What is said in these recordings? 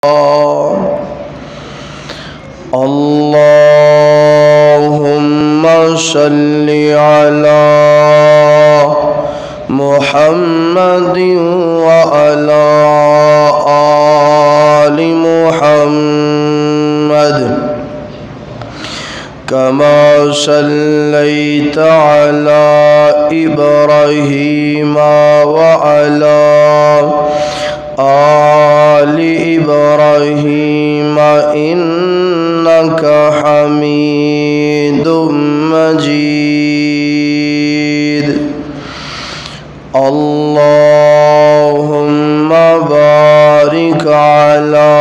اللهم صل على محمد وعلى آل محمد كما صليت على إبراهيم وعلى آل إبراهيم إنك حميد مجيد اللهم بارك على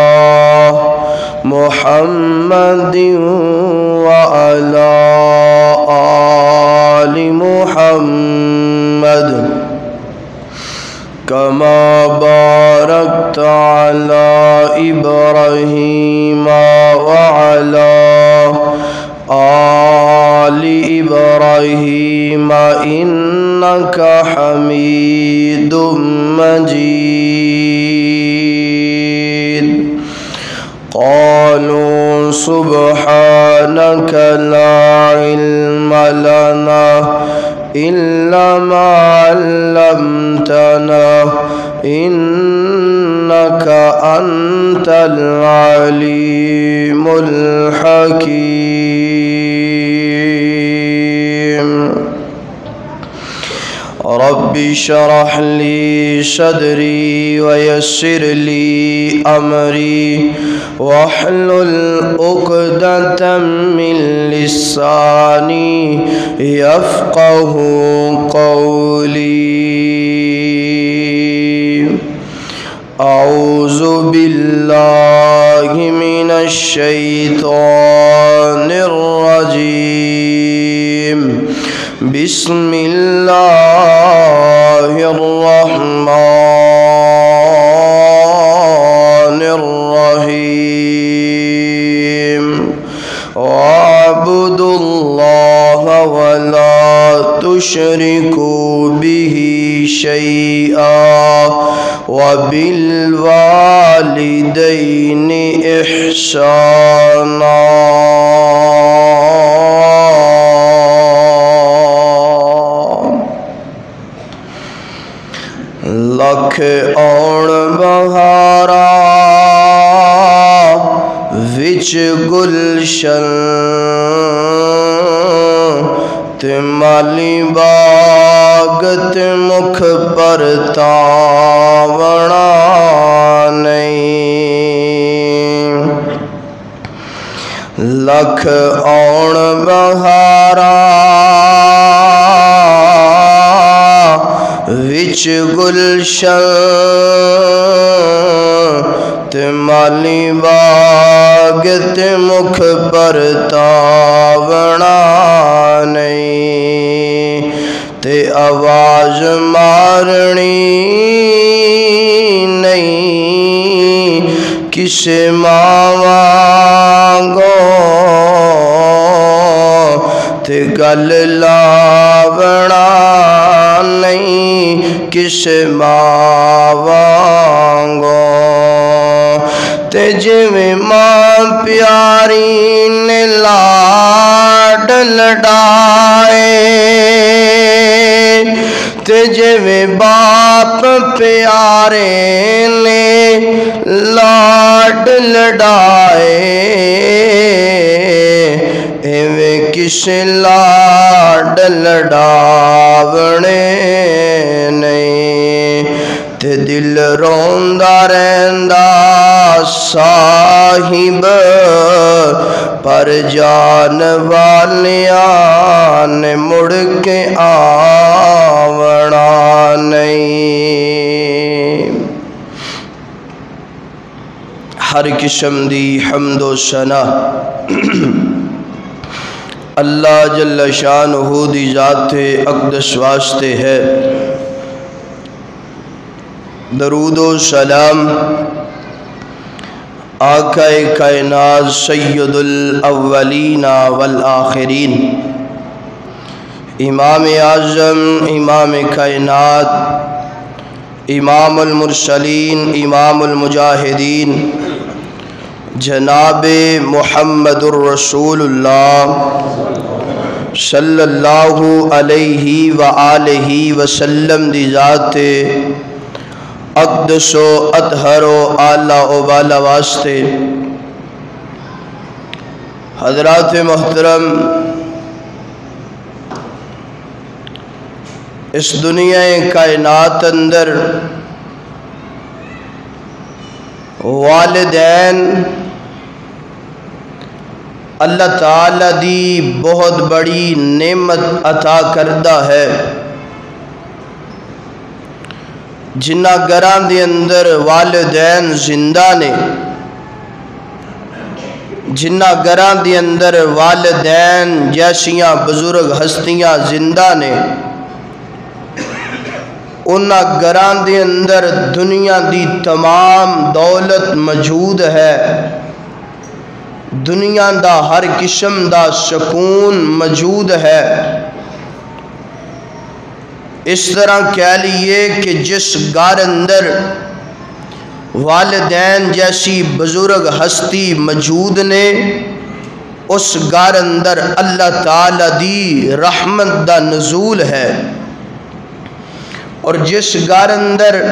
محمد وعلى آل محمد كما باركت على إبراهيم وعلى آل إبراهيم إنك حميد مجيد قالوا سبحانك لا علم لنا إلا ما علمتنا إنك أنت العليم الحكيم رب اشرح لي صدري ويسر لي أمري واحلل عقدة من لساني يفقه قولي أعوذ بالله من الشيطان الرجيم بسم الله الرحمن الرحيم واعبدوا الله ولا تشركوا به شيئا وبالوالدين إحسانا لکھ اور بہارا وچ گلشن تے مالی باغ تے مکھ پر تاونا نہیں لکھ اور بہارا وچ گلشن تے مالی باغ تے مکھ پر تاونا نہیں تے آواز مارنی نہیں کسے ماں وانگو تے گل لاونا نہیں کسے ماں وانگو تے جویں ماں پیاری نے لاڈ لڈائے تے جویں باپ پیارے نے لاڈ لڈائے ایویں کسے لاڈ لڈاونے نہیں تے دل روندا رہندا صاحب پر جان والیاں نے مڑ کے آونا نہیں ہر قسم دی حمد و ثنا اللہ جل شانہ دی ذات اقدس واسطے ہے درود و سلام آقا کائنات سید الاولین والآخرین امام اعظم امام کائنات امام المرسلین امام المجاہدین جناب محمد الرسول اللہ صلی اللہ علیہ وآلہ وسلم دی ذات اقدس و اطہر و اعلیٰ و بالا واسطے حضرات محترم، اس دنیا کائنات اندر والدین اللہ تعالی دی بہت بڑی نعمت عطا کردہ ہے۔ جنہ گھراں دے اندر والدین زندہ نے، جنہ گھراں دے اندر والدین جیسیاں بزرگ ہستیاں زندہ نے، انہاں گھراں دے اندر دنیا دی تمام دولت موجود ہے، دنیا دا ہر قسم دا سکون موجود ہے۔ اس طرح کہہ لیے کہ جس گھر اندر والدین جیسی بزرگ ہستی موجود نے، اس گھر اندر اللہ تعالی دی رحمت دا نزول ہے، اور جس گھر اندر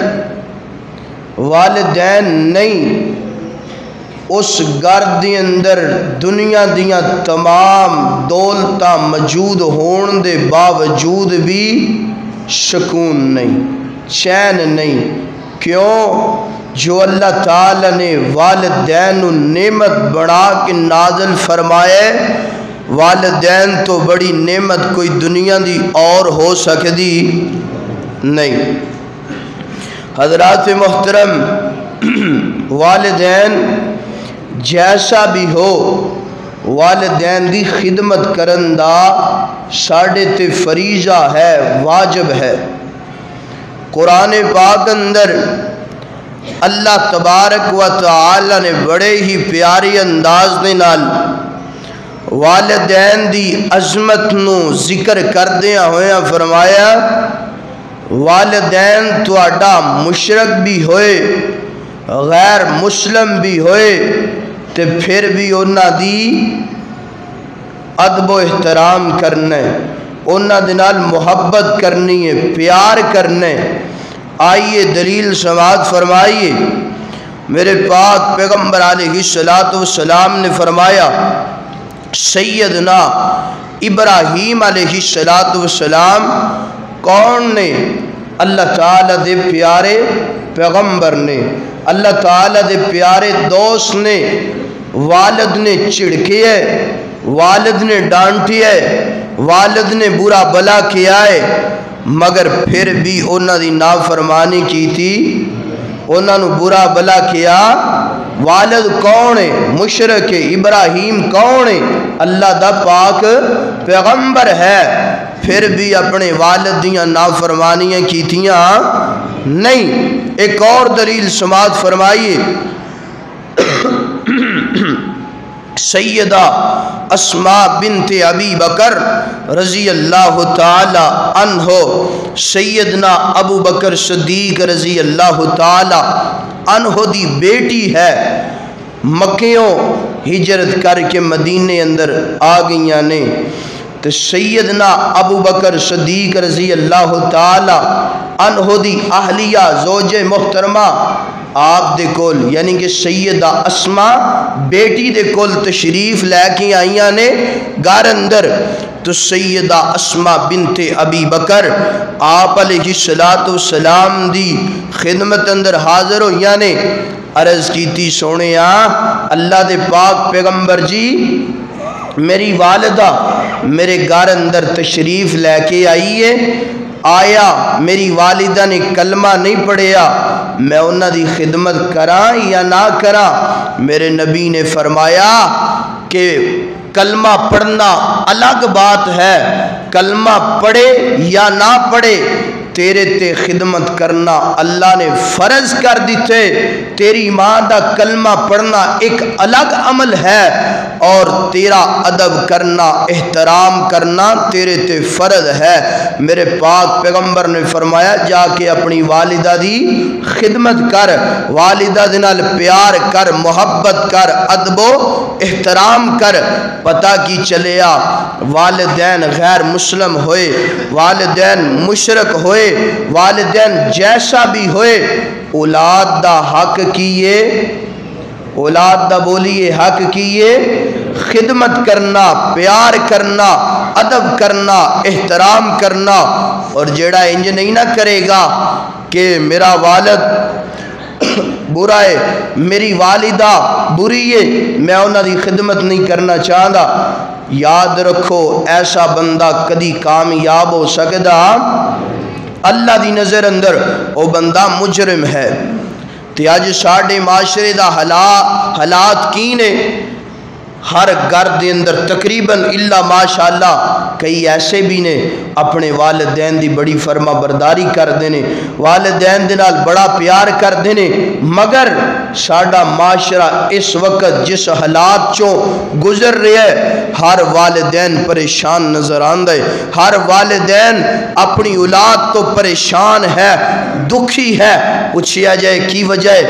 والدین نہیں، اس گھر دے اندر دنیا دیاں تمام دولتاں موجود ہون دے باوجود بھی سکون نہیں، چین نہیں۔ کیوں؟ جو اللہ تعالی نے والدین نعمت بنا کے نازل فرمائے، والدین تو بڑی نعمت کوئی دنیا دی اور ہو سکتی نہیں۔ حضرات محترم، والدین جیسا بھی ہو، والدین دی خدمت کرن دا ساڈے تے فریضہ ہے، واجب ہے۔ قرآن پاک اندر اللہ تبارک و تعالی نے بڑے ہی پیاری انداز دے نال والدین دی عظمت نو ذکر کردیاں ہویا فرمایا، والدین تہاڈا مشرک بھی ہوئے، غیر مسلم بھی ہوئے، تے پھر بھی انہاں دی ادب و احترام کرنے، انہاں دے نال محبت کرنی ہے، پیار کرنے۔ آئیے دلیل سماعت فرمائیے، میرے پاک پیغمبر علیہ السلام نے فرمایا، سیدنا ابراہیم علیہ السلام کون نے؟ اللہ تعالیٰ دے پیارے پیغمبر نے، اللہ تعالیٰ دے پیارے دوست نے۔ والد نے چڑکے ہے، والد نے ڈانٹی ہے، والد نے برا بلا کیا ہے، مگر پھر بھی انہاں دی نافرمانی کی تھی، انہاں نو برا بلا کیا۔ والد کون ہے؟ مشرک ہے۔ ابراہیم کون ہے؟ اللہ دا پاک پیغمبر ہے، پھر بھی اپنے والد دیاں نافرمانیاں کیتیاں نہیں۔ ایک اور دلیل سماعت فرمائیے، سیدہ اسماء بنت ابی بکر رضی اللہ تعالی عنہ، سیدنا ابو بکر صدیق رضی اللہ تعالی عنہ دی بیٹی ہے، مکیوں ہجرت کر کے مدینے اندر آ گئیاں نے، تو سیدنا ابو بکر صدیق رضی اللہ تعالی عنہ دی اہلیہ زوج محترمہ آپ دے کول، یعنی کہ سیدہ اسماء بیٹی دے کول تشریف لے کے آئیاں نے گھر اندر، تو سیدہ اسماء بنت ابی بکر آپ علیہ السلام دی خدمت اندر حاضر ہوئیاں نے، عرض کیتی، سونیا اللہ دے پاک پیغمبر جی، میری والدہ میرے گھر اندر تشریف لے کے آئی ہے، آیا میری والدہ نے کلمہ نہیں پڑھیا، میں انہاں دی خدمت کراں یا نہ کراں؟ میرے نبی نے فرمایا کہ کلمہ پڑھنا الگ بات ہے، کلمہ پڑھے یا نہ پڑھے، تیرے تے خدمت کرنا اللہ نے فرض کر دیتے، تیری ماں دا کلمہ پڑھنا ایک الگ عمل ہے، اور تیرا ادب کرنا احترام کرنا تیرے تے فرض ہے۔ میرے پاک پیغمبر نے فرمایا جا کے اپنی والدہ دی خدمت کر، والدہ دے نال پیار کر، محبت کر، ادب و احترام کر۔ پتہ کی چلیا والدین غیر مسلم ہوئے، والدین مشرک ہوئے، والدین جیسا بھی ہوئے، اولاد دا حق کیے، اولاد دا بولیے حق کیے، خدمت کرنا، پیار کرنا، ادب کرنا، احترام کرنا۔ اور جیڑا انج نہیں نہ کرے گا کہ میرا والد برا ہے، میری والدہ بری ہے، میں انہاں دی خدمت نہیں کرنا چاہتا، یاد رکھو ایسا بندہ کدی کامیاب ہو سکدا؟ اللہ دی نظر اندر وہ بندہ مجرم ہے۔ تے اج ساڈے معاشرے دا حالات کی نے؟ ہر گھر دے اندر تقریباً الا ماشاءاللہ کئی ایسے بھی نے اپنے والدین دی بڑی فرما برداری کردے نے، والدین دے نال بڑا پیار کردے نے، مگر ساڈا معاشرہ اس وقت جس حالات چوں گزر رہا ہے ہر والدین پریشان نظر آندا ہے، ہر والدین اپنی اولاد تو پریشان ہے، دکھی ہے۔ پوچھیا جائے کی وجہ ہے؟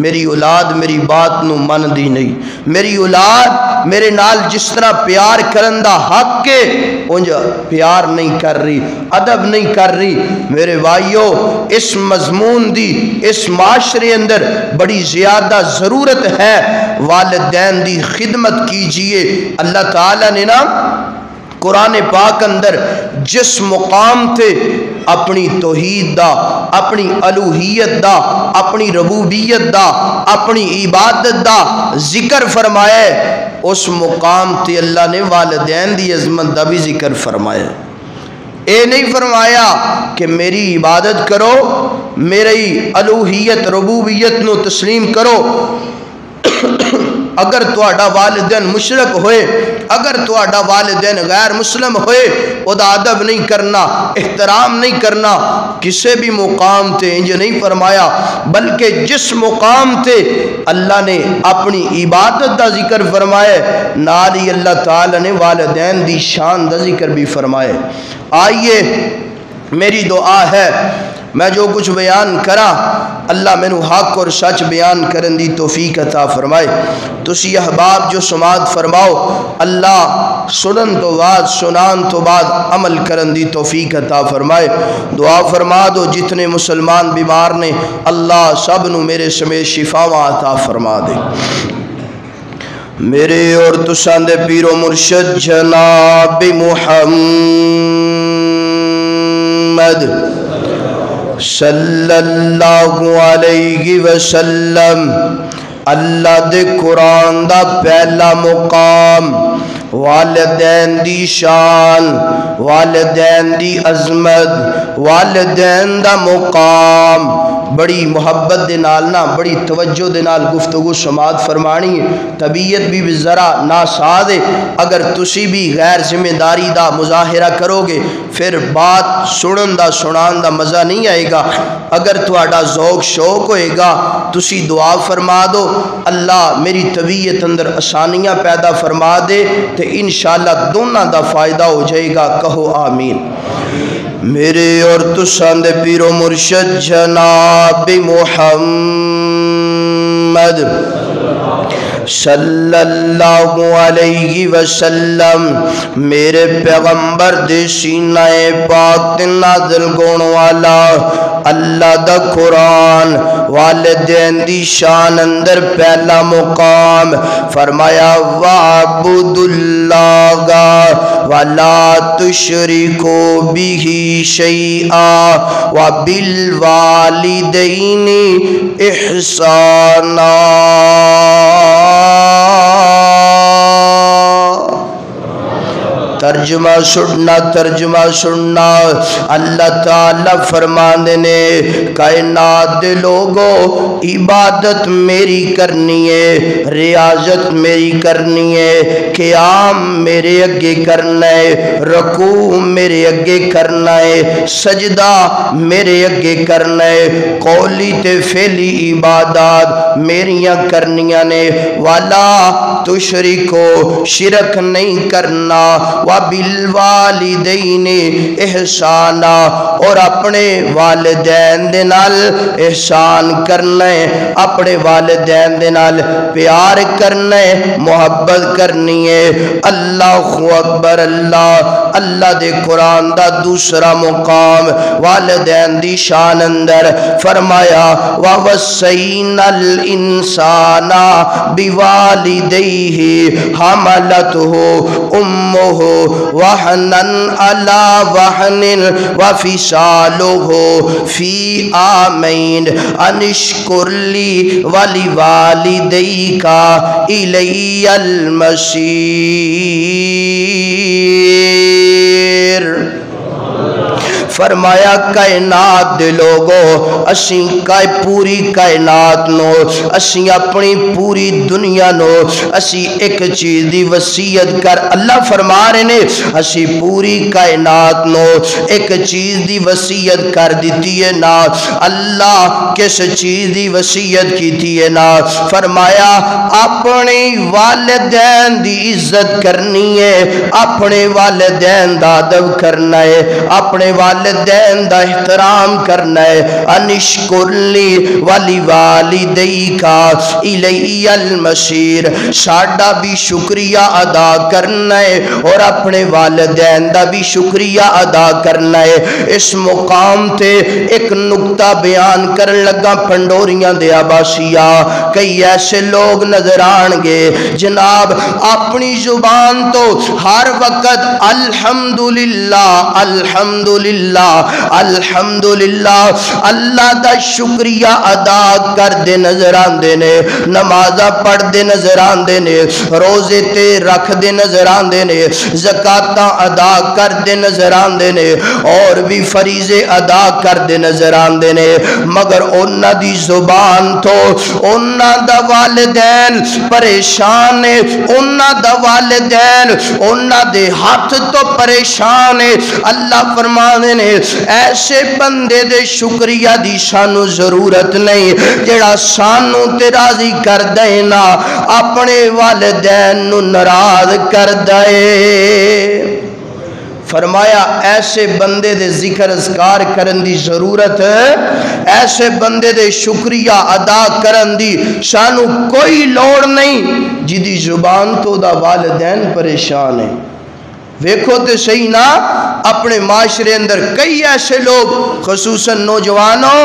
میری اولاد میری بات نو من دی نہیں، میری اولاد میرے نال جس طرح پیار کرن دا حق کے انج پیار نہیں کر رہی، ادب نہیں کر رہی۔ میرے بھائیو اس مضمون دی اس معاشرے اندر بڑی زیادہ ضرورت ہے، والدین دی خدمت کیجئے۔ اللہ تعالیٰ نے نا قرآن پاک اندر جس مقام تے اپنی توحید دا، اپنی الوہیت دا، اپنی ربوبیت دا، اپنی عبادت دا ذکر فرمایا ہے، اس مقام تے اللہ نے والدین دی عظمت دا بھی ذکر فرمایا ہے۔ اے نہیں فرمایا کہ میری عبادت کرو، میری الوہیت ربوبیت نو تسلیم کرو، اگر تواڈا والدین مشرک ہوئے، اگر تواڈا والدین غیر مسلم ہوئے، ادا ادب نہیں کرنا، احترام نہیں کرنا۔ کسی بھی مقام تے انج نہیں فرمایا، بلکہ جس مقام تے اللہ نے اپنی عبادت دا ذکر فرمایا نال ہی اللہ تعالی نے والدین دی شان دا ذکر بھی فرمایا۔ آئیے میری دعا ہے میں جو کچھ بیان کرا اللہ مینو حق اور سچ بیان کرن دی توفیق عطا فرمائے۔ تسی احباب جو سماعت فرماؤ اللہ سنن تو بعد سنان تو بعد عمل کرن دی توفیق عطا فرمائے۔ دعا فرما دو جتنے مسلمان بیمار نے اللہ سب نو میرے سمیت شفاواں عطا فرما دے۔ میرے اور تساں دے پیر و مرشد جناب محمد صلی اللہ علیہ وسلم اللہ دے قرآن دا پہلا مقام، والدین دی شان، والدین دی عظمت، والدین دا مقام، بڑی محبت دے نال نا بڑی توجہ دے نال گفتگو سماعت فرمانی ہے۔ طبیعت بھی ذرا ناساز ہے، اگر تسی بھی غیر ذمہ داری دا مظاہرہ کرو گے پھر بات سنن دا سنان دا مزہ نہیں آئے گا۔ اگر تواڈا ذوق شوق ہوئے گا تسی دعا فرما دو اللہ میری طبیعت اندر آسانیاں پیدا فرما دے تو انشاءاللہ دونوں دا فائدہ ہو جائے گا، کہو آمین۔ میرے اور تساں دے پیر و مرشد جناب محمد صلی اللہ علیہ وسلم میرے پیغمبر دے سینہ پاک نازل گون والا اللہ دا قرآن والدین دی شان اندر پہلا مقام فرمایا وَعْبُدُ اللَّهَ وَلَا تُشْرِكُوا بِهِ شَيْئًا وَبِالْوَالِدَيْنِ إِحْسَانًا۔ ترجمہ سننا اللہ تعالی فرماندے نے کائنات دے لوگو عبادت میری کرنی ہے ریاضت میری کرنی ہے قیام میرے اگے کرنا ہے رکوع میرے اگے کرنا ہے سجدہ میرے اگے کرنا ہے قولی تے فعلی عبادات میریاں کرنیاں نے والا تشرکو شرک نہیں کرنا وبالوالدین احسانا اور اپنے والدین دے نال احسان کرنا ہے اپنے والدین دے نال پیار کرنا ہے محبت کرنی ہے اللہ اکبر اللہ دے قرآن دا دوسرا مقام والدین دی شان اندر فرمایا وَوَصَّيْنَا الْإِنسَانَ بِوَالِدَيْهِ حَمَلَتْهُ أُمُّهُ وَهْنًا عَلَى وَهْنٍ وَفِصَالُهُ فِي عَامَيْنِ أَنِ اشْكُرْ لِي وَلِوَالِدَيْكَ إِلَيَّ الْمَصِيرُ فرمایا کائنات دے لوگو اسیں پوری کائنات نو اسیں اپنی پوری دنیا نو اسی ایک چیز دی وصیت کر اللہ فرما رہے نے اسی پوری کائنات نو ایک چیز دی وصیت کر دیتی ہے نا اللہ کس چیز دی وصیت کیتی ہے نا فرمایا اپنے والدین دی عزت کرنی ہے اپنے والدین دا ادب کرنا ہے اپنے والدین دا احترام کرنا ہے انشکر لی ولی والدیکا الی المصیر ساڈا بھی شکریہ ادا کرنا ہے اور اپنے والدین دا بھی شکریہ ادا کرنا ہے اس مقام تے ایک نقطہ بیان کرن لگا پنڈوریاں دے آباسیہ کئی ایسے لوگ نظر آن گے جناب اپنی زبان تو ہر وقت الحمدللہ الحمدللہ الحمدللہ اللہ دا شکریہ ادا کر دے نظر آندے نے نمازہ پڑھ دے نظر آندے نے روزے تے رکھ دے نظر آندے نے زکاتاں ادا کر دے نظر آندے نے اور بھی فریضے ادا کر دے نظر آندے نے مگر انہاں دی زبان تو انہاں دا والدین پریشان ہے انہاں دا والدین انہاں دے ہاتھ تو پریشان ہے اللہ فرمانے نے ایسے بندے دے شکریہ دی سانو ضرورت نہیں جڑا سانو تے راضی کر دے نا اپنے والدین نو ناراض کر دے فرمایا ایسے بندے دے ذکر اذکار کرن دی ضرورت ایسے بندے دے شکریہ ادا کرن دی سانو کوئی لوڑ نہیں جدی زبان تو دا والدین پریشان ہے ویکھو تے صحیح نا اپنے معاشرے اندر کئی ایسے لوگ خصوصاً نوجوانوں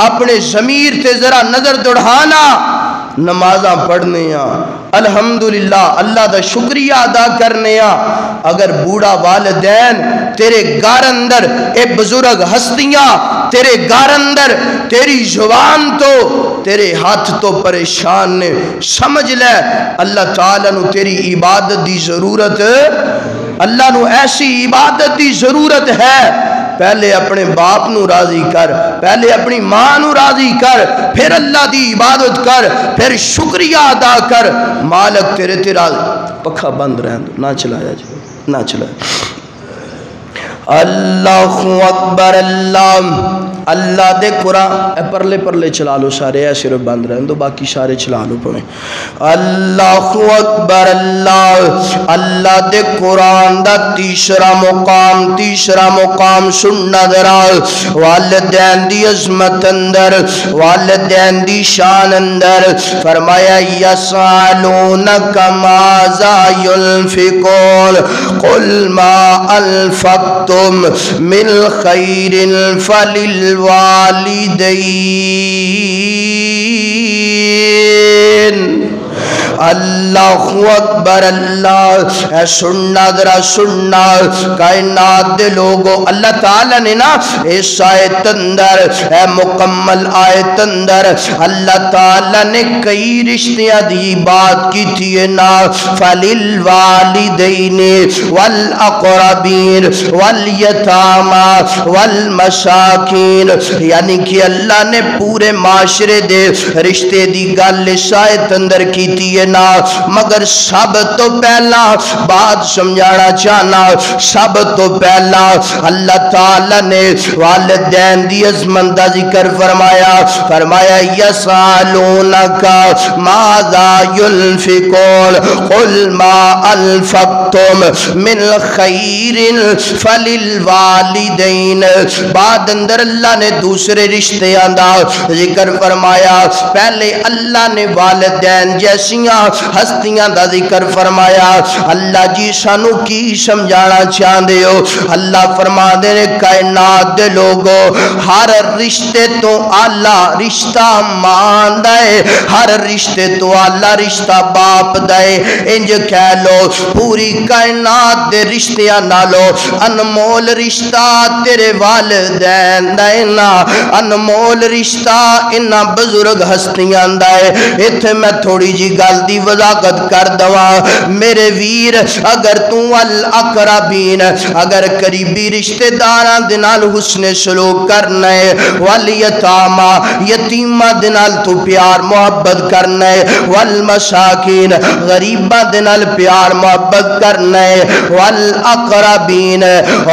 اپنے ضمیر تے ذرا نظر دوڑھانا نمازاں پڑھنے الحمدللہ اللہ دا شکریہ ادا کرنے اگر بوڑھا والدین تیرے گھر اندر اے بزرگ ہستیاں تیرے گھر اندر تیری زبان تو تیرے ہاتھ تو پریشان نے سمجھ لے اللہ تعالیٰ نو تیری عبادت دی ضرورت اللہ نو ایسی عبادت دی ضرورت ہے پہلے اپنے باپ نو راضی کر پہلے اپنی ماں نو راضی کر پھر اللہ دی عبادت کر پھر شکریہ ادا کر مالک تیرے تے راضی پکھا بند رہن دو نہ چلایا جائے نہ چلایا اللہ اکبر اللہ دے قرآن پرلے پرلے چلا لو سارے ایسے صرف بند رہن دو باقی سارے چلا لو پڑھیں اللہ اکبر اللہ دے قرآن دا تیسرا مقام سننا درا والدین دی عظمت اندر والدین دی شان اندر فرمایا یسالونک ماذا ينفقون قل ما انفقتم من خیر فللوالدین اللہ اکبر اللہ. اے سننا ذرا سننا کائنات دے لوگو، اللہ تعالیٰ نے نا اس آیت اندر اے مکمل آیت اندر اللہ تعالیٰ نے کئی رشتیاں دی بات کی تھی نا. فَلِلْوَالِدَيْنِ وَالْأَقْرَبِينَ وَالْيَتَامَى وَالْمَسَاكِينَ، یعنی کہ اللہ نے پورے معاشرے دے رشتے دی گل شاید اندر کی تھی نا. مگر سب تو پہلا بات سمجھانا چاہنا، سب تو پہلا اللہ تعالیٰ نے والدین دی عظمت دا ذکر فرمایا. فرمایا یسالونک ماذا ينفقون قل ما انفقتم من خیر فللوالدین. بعد اندر اللہ نے دوسرے رشتے دا ذکر فرمایا. پہلے اللہ نے والدین جیسیاں ہستیاں دا ذکر فرمایا. اللہ جی سانو کی سمجھانا چاہتے ہو؟ اللہ فرما دے کائنات دے لوگو، ہر رشتے تو آلہ رشتہ ماں دے، ہر رشتے تو آلہ رشتہ باپ دے. انج کہہ لو پوری کائنات دے رشتیاں نالو انمول رشتہ تیرے والدین دے نا، انمول رشتہ انہاں بزرگ ہستیاں دے. اتھے میں تھوڑی جی گل دی وضاحت کر دواں میرے ویر. اگر تو الاقربین، اگر قریبی رشتہ داراں دے نال حسن سلوک کرنا ہے، والیتاما یتیماں دے نال تو پیار محبت کرنا ہے، والمساکین غریباں دے نال پیار محبت کرنا ہے، والاقربین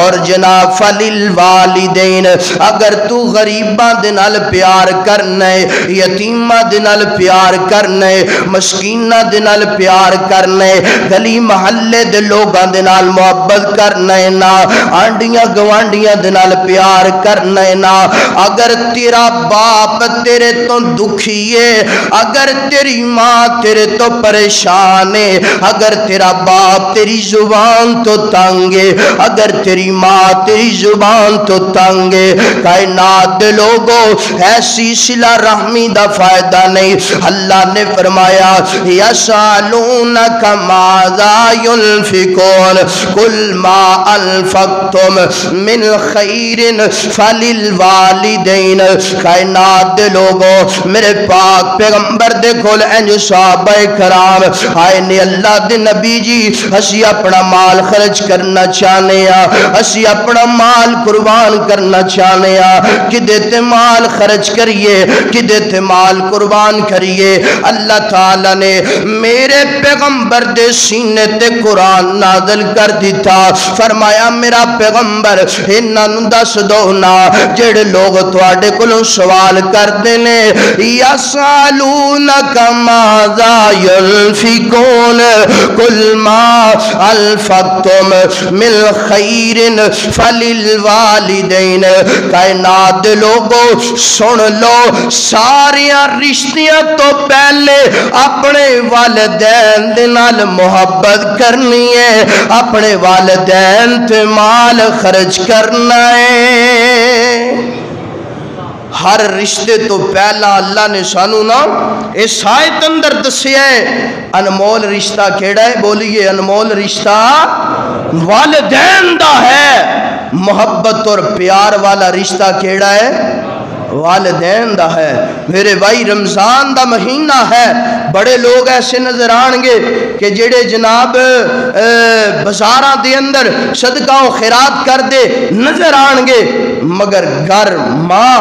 اور جناب فللوالدین، اگر تو غریباں دے نال پیار کرنا ہے، یتیماں دے نال پیار کرنا ہے، مسکیناں دے نال پیار کرنا ہے، گلی محلے دے لوگاں دے نال محبت کرنا ہے نا، آنڈیاں گوانڈیاں دے نال پیار کرنا ہے نا. اگر تیرا باپ تیرے تو دکھی ہے، اگر تیری ماں تیرے تو پریشان ہے، اگر تیرا باپ تیری زبان تو تنگ ہے، اگر تیری ماں تیری زبان تو تنگ ہے، کائنات دے لوگو ایسی صلہ رحمی دا فائدہ نہیں. اللہ نے فرمایا یسالونک ماذا ينفقون قل ما انفقتم من خیر فللوالدین. کائنات دے لوگو میرے پاک پیغمبر دے کھول انج صحابہ کرام آئے نے اللہ دے نبی جی اسی اپنا مال خرچ کرنا چاہنے ہیں، اسی اپنا مال قربان کرنا چاہنے ہیں، کدے تے مال خرچ کریے، کدے تے مال قربان کریے. اللہ تعالیٰ نے میرے پیغمبر دے سینے تے قرآن نازل کر دیتا. فرمایا میرا پیغمبر انہاں نوں دس دو نا جڑے لوگ تواڈے کولوں سوال کردے نے یسالونک ماذا ينفقون قل ما انفقتم من خیر فللوالدین. کائنات دے لوگو سن لو ساریاں رشتیاں تو پہلے اپنے والدین دے نال محبت کرنی ہے، اپنے والدین تے مال خرچ کرنا ہے. ہر رشتے تو پہلا اللہ نے سانو نا اس آیت اندر دسیا ہے انمول رشتہ کیڑا ہے؟ بولیے انمول رشتہ والدین دا ہے. محبت اور پیار والا رشتہ کیڑا ہے؟ والدین دا ہے. میرے بھائی رمضان دا مہینہ ہے، بڑے لوگ ایسے نظر آنگے کہ جڑے جناب بازاراں دے اندر صدقہ و خیرات کر دے نظر آنگے، مگر گھر ماں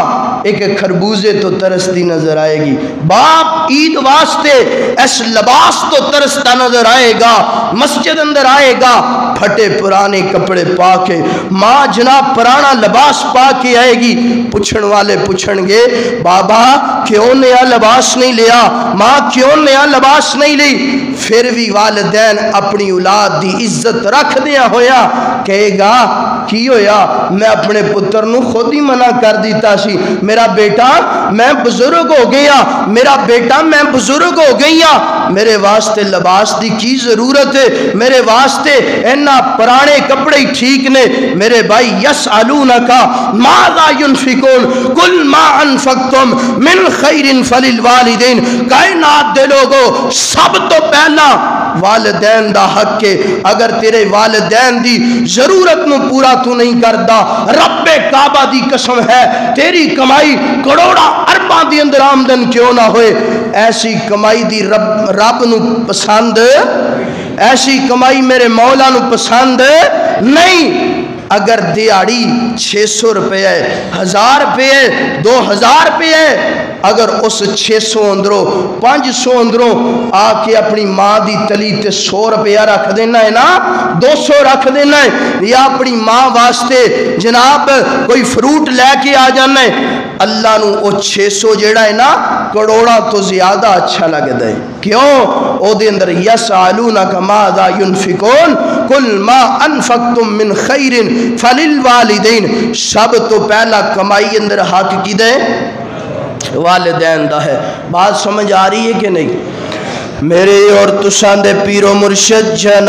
ایک خربوزے تو ترستی نظر آئے گی، باپ عید واسطے اس لباس تو ترستا نظر آئے گا، مسجد اندر آئے گا پھٹے پرانے کپڑے پا کے، ماں جناب پرانا لباس پا کے آئے گی. پوچھن والے پوچھن گے بابا کیوں نیا لباس نہیں لیا، ماں کیوں نیا لباس نہیں لی؟ پھر بھی والدین اپنی اولاد دی عزت رکھ دیا ہویا کہے گا کی ہویا میں اپنے پتر نو خود ہی منع کر دیتا سی میرا بیٹا میں بزرگ ہو گیا میرا بیٹا میں بزرگ ہو گیا میرے واسطے لباس دی کی ضرورت ہے میرے واسطے اینا پرانے کپڑے ہی ٹھیک نے میرے بھائی یسألونکا ماذا ينفقون قل ما انفقتم من خیر فللوالدین کائنات دے لوگو سب تو پہلا والدین دا حق ہے اگر تیرے والدین دی ضرورت نو پورا تو نہیں کردا رب کعبہ دی قسم ہے تیری کمائی کروڑا ارباں دی اندر آمدن کیوں نہ ہوئے ایسی کمائی دی رب نو پسند ایسی کمائی میرے مولا نو پسند نہیں اگر دیاڑی 600 روپے ہے 1000 روپے ہے 2000 روپے ہے اگر اس 600 اندروں 500 اندروں آ کے اپنی ماں دی تلی تے 100 روپیہ رکھ دینا ہے نا 200 رکھ دینا ہے یا اپنی ماں واسطے جناب کوئی فروٹ لے کے آ جانا ہے اللہ نو او 600 جیڑا ہے نا کروڑا تو زیادہ اچھا لگتا ہے کیوں او دے اندر یسألونک ماذا ينفقون قل ما انفقتم من خیر فللوالدین سب تو پہلا کمائی اندر حق کی دے والدین دا ہے بات سمجھ آ رہی ہے کہ نہیں میرے اور تساں دے پیر و مرشد جناب